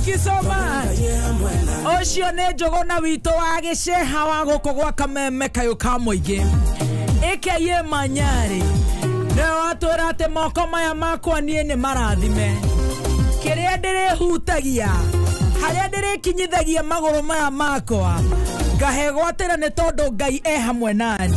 you so much. Ocio ne jogona wito wage sheha wago kogwa kameme kayo kamoige. Eke ye manyari. Ne watorate moko maya makwa niene marathime. Kiria ndire hutagia. Haria ndire kinyithagia maguru maya makwa. Gahegwatera ne todo Ngai hamwe nani.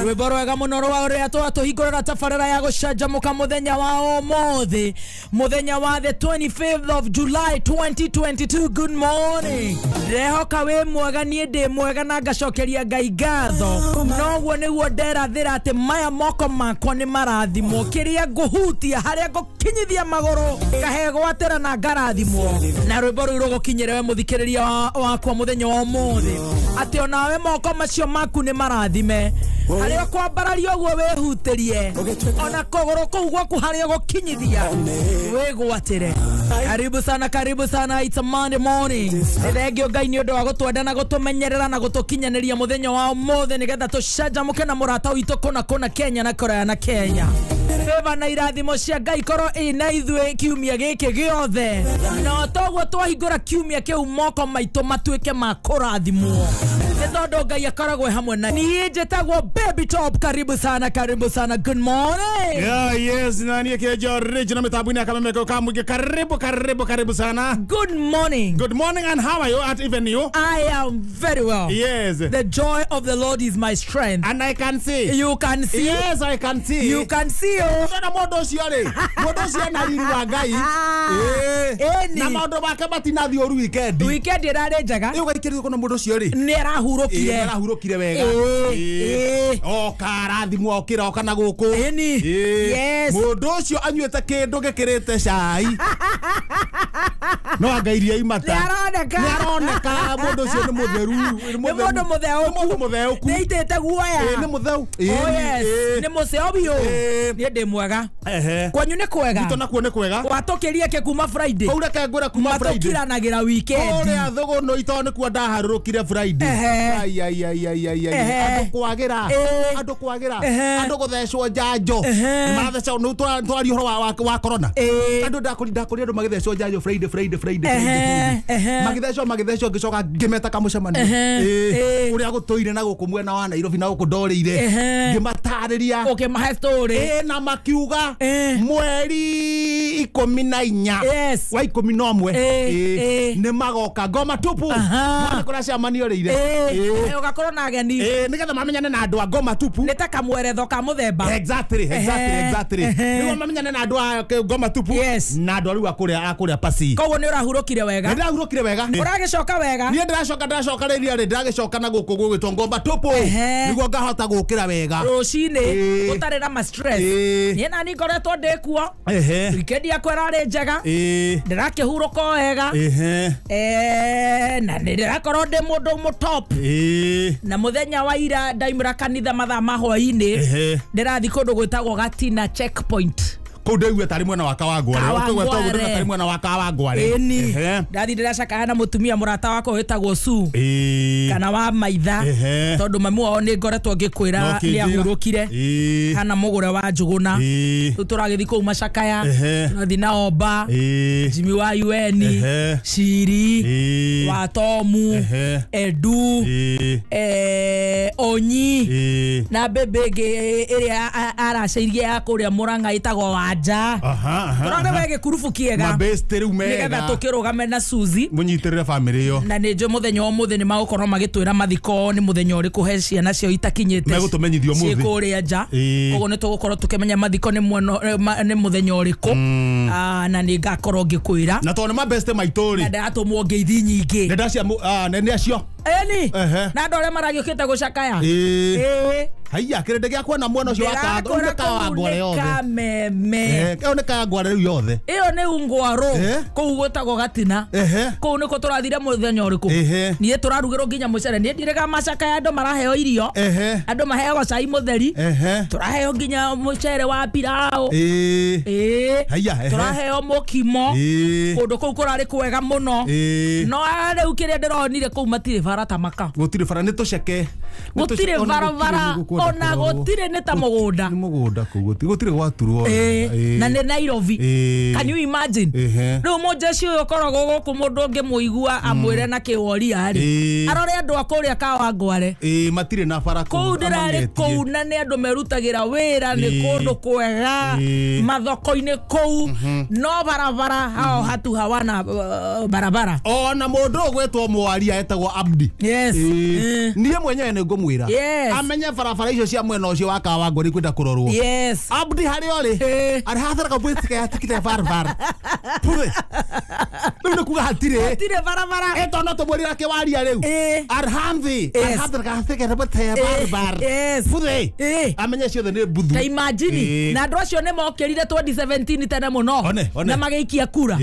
Rwimbo rwega muno rwa ria twatuhingurira tabarira ya gucanjamuka muthenya wa umuthi, muthenya wa the 25th of July 2022. Good morning. Rehoka we mwega nie ndi mwega na ngacokeria Ngai ngatho. Noguo niguo nderathira ati maya moko makwa ni marathimo. Kiria nguhutia haria ngukinyithia maguru gahegwatera na ngarathimo. Na rwimbo ruru rugukinyire we muthikiriria wakwa muthenya wa umuthi. Ati onawe moko macio maku ni marathime. Haria kwambarario guo wehutirie. Ona kogoro kou gwaku haria gukinyithia wegwatire. Karibu sana, it's a Monday morning. Thengio Ngai ni undu wa gutwenda na gutumenyerera na gutukinyaniria muthenya wa umuthi nigetha tucanjamuke na murata witu kona Kenya na Korea na Kenya. Beba na irathimo cia Ngai koro ina ithwe kiumia giki giothe. Na toguo twahingura kiumia kiu moko maitu matuike makurathimwo. Tondu Ngai akoragwo hamwe na ni jetagwo Baby Top. Karibu sana. Good morning. Yeah, yes, nani ke original mitabuni akamemeko kamuge. Karibu sana. Good morning. Good morning, and how are you at even you? I am very well. Yes. The joy of the Lord is my strength. And I can see. You can see. Yes, I can see. You can see. Oh. Na modo ciore na riri wa Ngai. Na modo bakabati na thioru weekend. Weekend irare njaga. Iyo gaikiri kono modo ciore. Ni arahurukire wega. O karathimwo okira okana guku. Yes. Modo cio anyuete kindu gikirite cai. No angairia imata. Ni aroneka modo cio ni mutheru. Ni modo mutheu. Ni itete guoya. Ni mutheu. Yes. Ni museo bio. Ni ndi mwega. Kwanyu ni kwega. Gito nakuo ni kwega. Watokerie ke kuma Friday. Kaura ke ngura kuma Friday. Matukiranagira weekend. Ore athogo no ito ni kwa ndaharurukire Friday. Andu kwagira. Andu guthecwo njanjo. Mathecwo no twari horo wa corona. Andu ndakuria andu magithecwo njanjo Friday. Magithecwo ngicoka ngimeta kamucemania. Uria gutoire na guku mwena wa Nairobi na guku ndorire. Ngimatariria. Mahe story. Na makiuga mweri 14 wa 11 ni magoka ngoma tupu. Mwana kora ciamanio reire. Ugakorwo na ageni. Nigetha mamenyane na andu a ngoma tupu. Nĩ ta kamweretho ka muthemba. Exactly. Nĩguo mamenyane na andu a ngoma tupu. Na andu ariu akuria pasi. Koguo nĩ ũrahurũkire wega. Nĩndahurũkire wega. Ũragicoka wega. Niĩ ndĩracoka rĩrĩa ndĩragicoka na gũkũ gwĩtwo ngoma tupu. Nĩguo ngahota gũkĩra wega. Rũcinĩ ũtarĩ na ma stress. Niĩ nani ngoretwo ndĩkuo. Weekend yakwa ĩrarĩ njega. Ndĩrakĩhurũka wega. Na ndĩrakorwo ndĩ mũndũ mũtop. Na muthenya wa ira ndaimura kanitha mathaa ma hwainĩ. Ndĩrathi kũndũ gwĩtagwo Gatina checkpoint. Kude uwe tari mwana waka wa Ngware. Okwe togo tari mwana waka wa Ngware. Ndathi ndĩracakaya na mutumia murata wako wĩtagwo Su. Kana wa maitha. Tondu mamu wao nĩ ngoretwo ngĩkwĩra nĩ ahurũkire. Kana mũgũre wa Njuguna. Tũragĩthi kũu macakaya. Tũrathi na Omba. Jimmy wa UN. Shiri. Wa Tomu. Edu. Onyi. Na bebe ĩrĩa araceirie ya kũrĩa Murang'a ĩtagwo wa Aja. Tũrona wege kurufu kiega. Mabeste rĩu mega. Nĩgetha tũkĩrũgame na Suzi. Mũnyitirĩre family yo. Na nĩ njũ mũthenya wa mũthĩ nĩ magũkorwo magĩtwĩra mathiko nĩ mũthenya ũrĩkũ he ciana cio itakinyĩte. Megũtũmenyithio mũthĩ. Ciĩkũrĩa nja. Koguo nĩ tũgũkorwo tũkĩmenya mathiko nĩ mũthenya ũrĩkũ. Na nĩ ngakorwo ngĩkwĩra. Na tondũ nĩ mabeste maitũ rĩ. Na ndagatũmwo ngeithi nyingĩ. Nenda cia nĩ acio. Eni. Na andũ arĩa maragĩũkĩte gũcakaya. Haiya kirende gya kuona mwana ucio wa Ngware yothe. Kameme. One ka Ngware riu yothe. Iyo nĩ Ungwaro. Kũu gwĩtagwo Gatina. Kũu nĩko tũrathire mũthenya ũrĩkũ. Niĩ tũrarugĩrwo nginya mũcere. Niĩ ndirega macakaya andũ maraheo irio. Andũ maheagwo cai mũtheri. Tũraheo nginya mũcere wa pilau. Haiya. Tũraheo mũkimo. Kũndũ kũu kũrarĩ kwega mũno. No rĩu kĩrĩa ndĩronire kũu matirĩ bara tamaka. Gũtirĩ bara nĩ tũceke. gutire barabara ona gutire neta mugunda ni mugunda gutire gwaturwo na ne Nairobi can you imagine no mojeshi uyo koragwo guku mundu ungi muigua amwire na kiwori ari arore andu akuria Kawangware matire na bara ku ndirari ku na ne andu merutagira wira ni kundu kwega mathoko-ini ku no barabara hao hatu hawana barabara ona mundu gwetwo mwaria etagwo Abdi niye mwenyewe ne ngumwira amenye barabara icio cia mwena ucio wa Kawangware kwenda kurorwo Abdi hari ori ari hathara ka bwitike yatikite barabara pure ndio kuga hatire barabara eto no to mwira ke waria riu arhamthi hathara ka hatike barabara pure amenye cio ne buthu imagine na ndocio ne mokirire 2017 tene muno na mageikia kura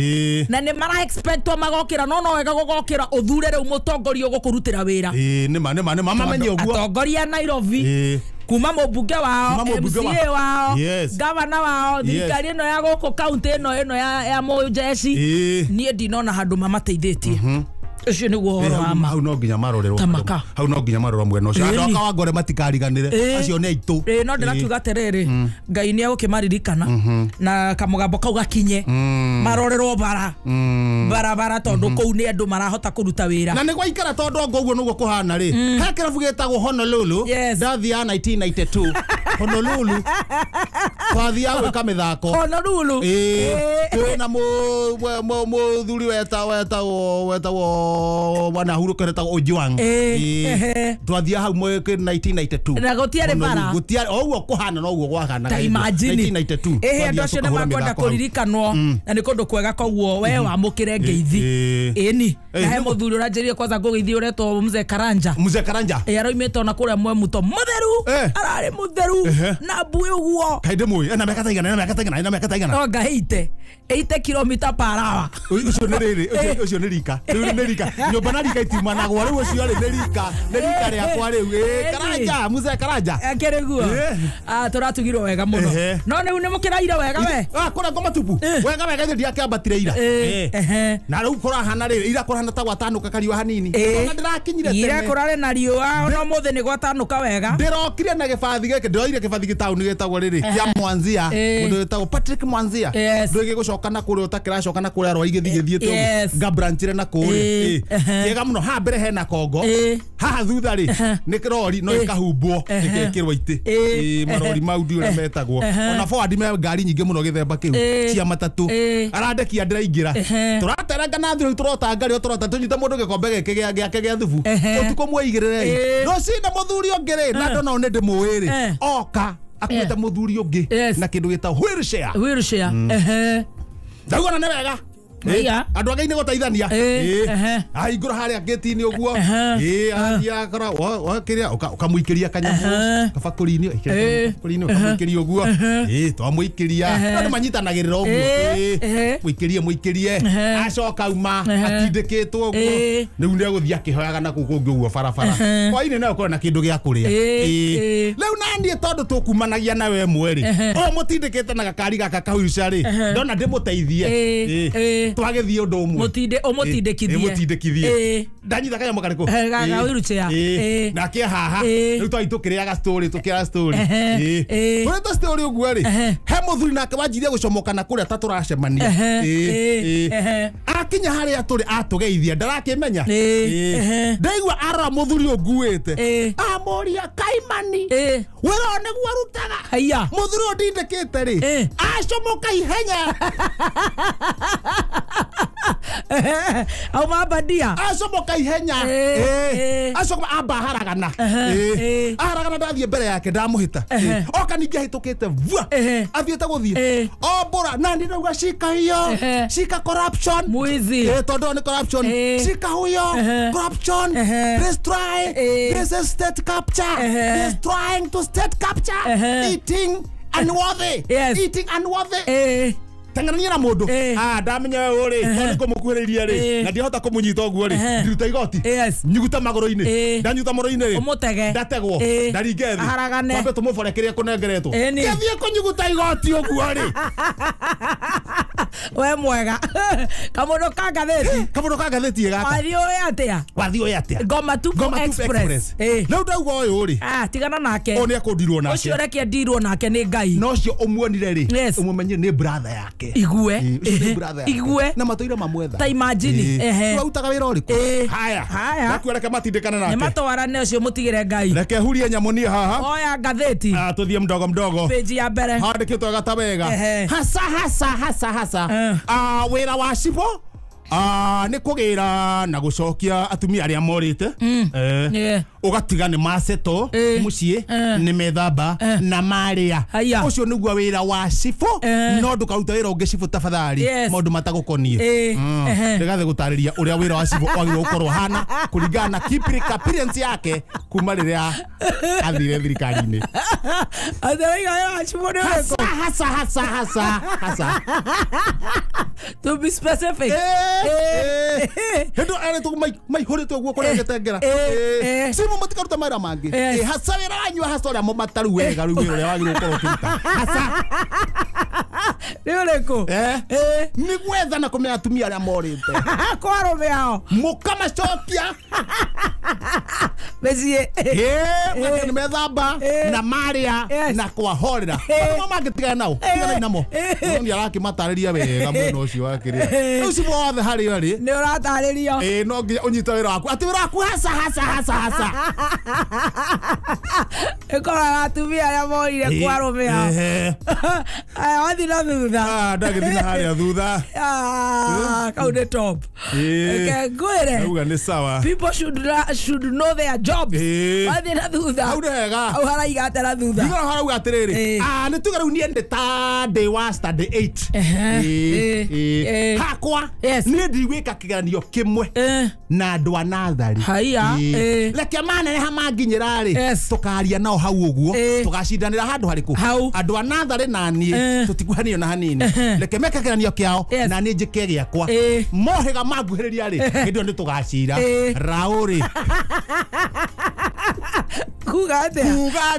na ne mara expectwa magokira no wega gugokira uthure riu mutongoria gukurutira wira ni mama menye uguo atongoria Nairobi kuma mubunge wao MCA wao governor wao thirikari ino ya guku county ino ya Mojeshi nie ndinona handu mamateithĩtie ucio ni guhoro ama hau no nginya marorerwo hau no nginya marorwo mwena ucio andu Kawangware matikariganire acio ni aitu no ndirakiuga terere Ngai ni agukimaririkana na kamugambo kau gakinye marorerwo barabara tondu kou ni andu marahota kuruta wira na ni gwaikara tondu ngoguo nuguo kuhana ri he kirabu getagwo Honolulu ndathia 1992 Honolulu twathia gwika mithako Honolulu twina muthuri wetagwo wana huruketa Ojwang twathia hau mwaka 1992 na gutiare bara gutiare ougo kuhana no ugo gwakana 1992 andu acio ne makwenda kuririkanwo na ni kundu kwega koguo we wamukire ngeithi eni na he muthuri uranjirie kwanza ngugeithi uretwo Mzee Karanja aroimete na kuria Mwemuto mutheru arari mutheru na mbui uguo kaide mui na meka taigana onga 80 kilomita per hour ucio ni rika nyumba na rika itimanagwo riu ucio ri rika ria kwa riu Karanja Mzee Karanja akereguo turatugirwo wega muno no ni mukiraire wega we kura ngoma tupu wega ndia kiambatire ira na riu kurahana ri ira kurahana ta gwatanuka kariwa hanini na ndirakinyire tene ira kurare na riwa no muthe ni gwatanuka wega ndirokire na gibathi gike ndoire gibathi gitauni gitagwo riri ya Mwanzia mundu gitagwo Patrick Mwanzia ndoige gucokana kuri utakiracokana kuri arwa igithithiete ngabranchire na kuri yega muno ha mbere hena kongo haha thutha ri ni kirori no ikahumbwo ikekirwo iti marori mau ndiura metagwo ona forward me ngari nyingi muno githemba kiu cia matatu arandekia ndiraingira turateranga na thiru turota ngari turota tunyite mundu gikombe gike giake gia thubu utuko mweigirire no sina muthuri ongere na ndona one ndimuwiri oka akwete muthuri ungi na kindu gita wheelchair ndagona ne wega andu againe gotaithania ahingura haria gate-ini uguo athia kora wakiria ukamuikiria kanyamu kabakuri-ini ukamuikiria uguo twamuikiria andu manyitanagirira uguo muikirie acoka uma atindikitwo uguo riu ni aguthia akihoyaga na kuku ungi uguo barabara kwa-ini no ukorwo na kindu gia kuria riu nanie tondu tukumanagia na we mweri o mutindikite na gakari gaka kahuica ri ndona ndimuteithie twagethie undu umwe mutindikithie ndanyita kanyamo kariku na kia haha riu twaitukiriaga story tureta story uguo ri he muthuri nake wanjirie gucomoka na kuria taturacemania akinya haria turi atugeithia ndarakimenya ndaigua ara muthuri unguite amoria kaimani wira niguo arutaga muthuri ndindikite ri acomoka ihenya au mabadia acomoka ihenya acomoka amba haragana ndathie mbere yake ndamuhita oka ningi ahitukite vua athiete guthie ombura na ndinauga shika hiyo shika corruption mwizi tondu ni corruption shika huyo corruption destroy this is state capture destroying to state capture eating unworthy Tenganania na mundu ndamenya we uri tondu kumukuhiriria ri na ndihota kumunyita oguo ri ndiruta igoti nyuguta magoro-ini ndanyuta magoro-ini ri umutege ndategwo ndaringe thi twambe tumubore kiria kunengeretwo githie kunyuguta igoti oguo ri we mwega kamundu ka ngatheti gaka wathi oya atia Ngoma Tuko Express riu ndauga uyu ri tigana nake oni akundirwo nake ucio reke ndirwo nake ni Ngai no cio umuonire ri umumenye ni brother yake igue na matoira mamwetha ta imagine utaga wira uriku haya nakwireke matindikana nake ni matwarane ucio mutigire Ngai reke hurie nyamunie haha oya ngatheti tuthie mdogo page ya mbere handikitwo gatabega hasa wira wa cibo ni kugira na gucokia atumia aria morite ugatiga ni maseto mucie ni methamba na maria ucio niguo wira wa cibo no ndukaruta wira ungi cibo tafadhali maundu matagukonie ndigathe gutariria uria wira wa cibo wagirwo gukorwo hana kuringana na appearance yake kuma riria athire thirikari-ini hasa to be specific hendo ane tu mai horete guo kuria getengera simu matikaruta maira mangi hasa wira wanyu hasa uria mataru wega riu uria wagirwo gukorwo kiruta hasa riureko ni gwetha na kumenya atumia aria morite kwarume ao mukamacokia mezie ni methamba na maria na kwahorera no mangitigana nao tigana namo ni arakimatariria wega mwena ucio wakiria riu cibo wothe hari ri ni urataririo no nginya unyita wira waku ati wira waku hasa ikora atumia aria morire kwarume ao aya wathi na thutha ndagithii na haria thutha kau ni top ngwire uga ni sawa people should know their jobs wathi na thutha au hega au haraiga atera thutha igora harauga atiriri ni tuga riu nie ndi ta day was day 8 hakwa ni ndigwika kigeranio kimwe na andu a nathari haiya reke manene hamanginyira ri tukaria nao hau uguo tugacindanira handu hariku andu a nathari na nie tutikuhanio na hanini reke meke kigeranio kiao na nie njike giakwa mohiga manguhiriria ri hindio ni tugacira rauri kuga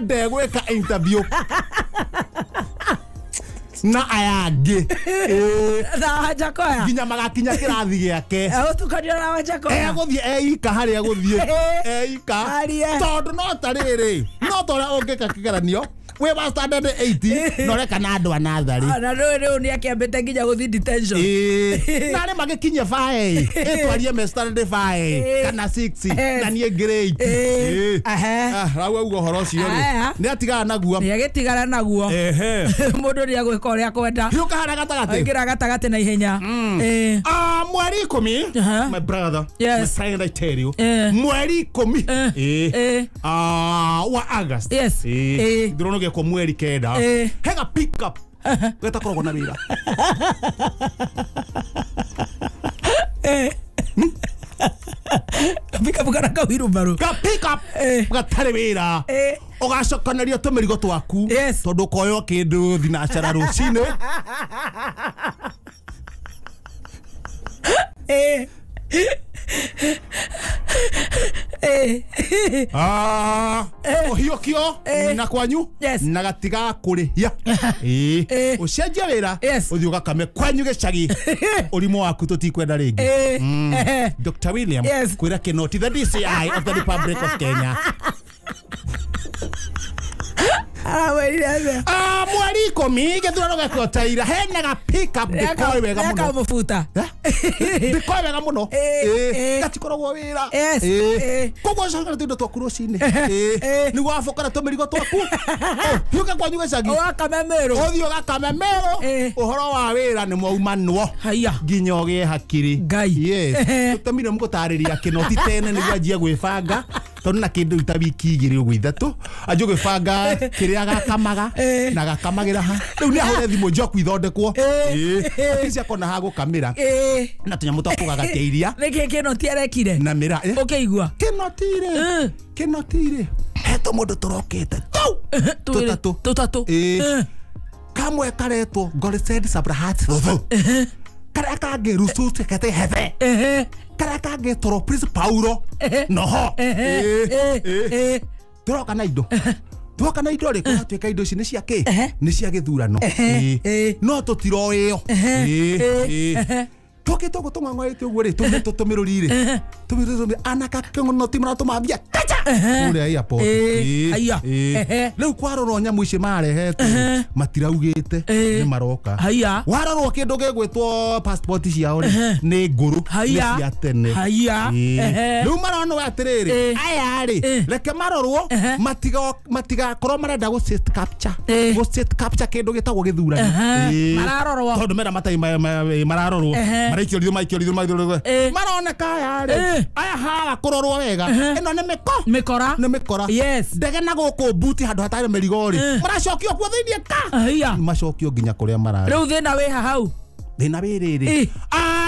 ndegwika interview na ayage Jakoya ginya magakinya kirathi giake utukanio na Jakoya guthie eika haria guthie eika tondu no tariri no tora ungika kigeranio we wa standard 80 no reka na andu anathari na riu ni akiambete nginya guthi detention na ri magikinye 5 twarie me standard 5 kana 6 na nie grade rau ugo horo cio ri ni atigana naguo ni agitigana naguo mundu ni agwika uria kwenda yuka hara gatagate ingira gatagate na ihenya mweri 10 my brother my friend I tell you mweri 10 wa August ndrono kwa mweri kenda hega pick up geta korogwo na wira pick up kana ka wiru baro ka pick up gatare wira ugacokaneria tumirigo twaku tondu koyo kindu thinacara rucine hiokio na kwanyu na gatiga kurihia ucenjia wira uthii ugakame kwanyu gicagi urimo waku tutikwenda ringi Dr. William kwira kinoti the DCI of the Republic of Kenya mweri 10 githurano gakotaira hena ga pick up ndikoi wega muno akamufuta ndikoi wega muno gatikoragwo wira koguo cakana tuindo twaku rucini niguo wabokana tumirigo twaku hiuka kwanyu gicagi ugakamemero uthii ugakamemero uhoro wa wira ni mwaumanwo nginya ugie hakiri Ngai tutamire mugutariria kinoti tene niguo anjie gwibanga tondu na kindu ita wiki igiri ugu ithatu anjie gwibanga kiria gakamaga na gakamagira ha riu ni ahure thimu njoku ithondekwo cia kona ha gukamira na tunyamu twaku gagatiiria niki kinoti arekire na mira ukiigua kinotire heto mundu turokite tutatu ka kamwe karetwo Gorised Sabrahat karia kangä rucu tekete hethe karia kangä toro Prince Paulo noho turoka na indo rä kå ratuä ka indo ici nä cia kä nä cia gä thurano no tå tiroä o tåkä tågå tå ng'ang'å å guo rä tå mä rå ri rä anaka kä ng'o timå ratå mambia å rä a airport rä u kwarorwo nyamå ici marehete matiraugä te nä maroka warorwo kä ndå gä gwä two passport ciao nä ngå rå nä cia tene rä u maronwo atä rä rä aya rä reke marorwo matigakorwo marenda gå kä ndå gä tagwo gä thurano tondå mena matai mararorwo maraikio ritho maroneka aya rĩ aya haga kũrorwo wega ĩno nĩ mĩkora ndege na gũkũ mbuti handũ hatarĩ mĩrigo rĩ maracokio kuo thĩinĩ ka macokio nginya kũrĩa mararĩ rĩu thĩna wĩ hau thĩna wĩ rĩrĩ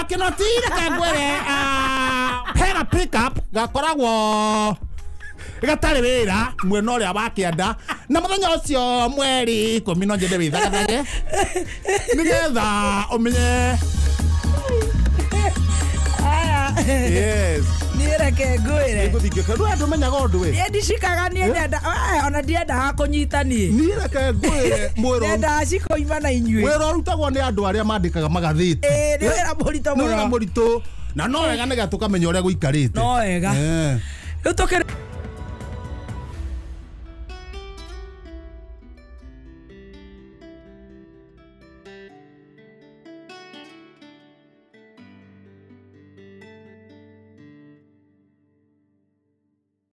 kĩnoti reke ngwĩre hega pickup gakoragwo gatarĩ wĩra mwena ũrĩa wa kĩanda na mũthenya ũcio mweri 10 no njende wĩthagathage nĩgetha ũmenye yes niä reke ngwä re andå menyaga å ndå ä ndicikaga niä ona ndiendaga kå nyita niä niä reke ngwä re ndendaga cikoima na inyuä wä ra å rutagwo nä andå arä a mandä kaga magathä nä wä ra må ritå na no wega nä gatå kamenya å rä a gå ikarä te no wega rä u tå kä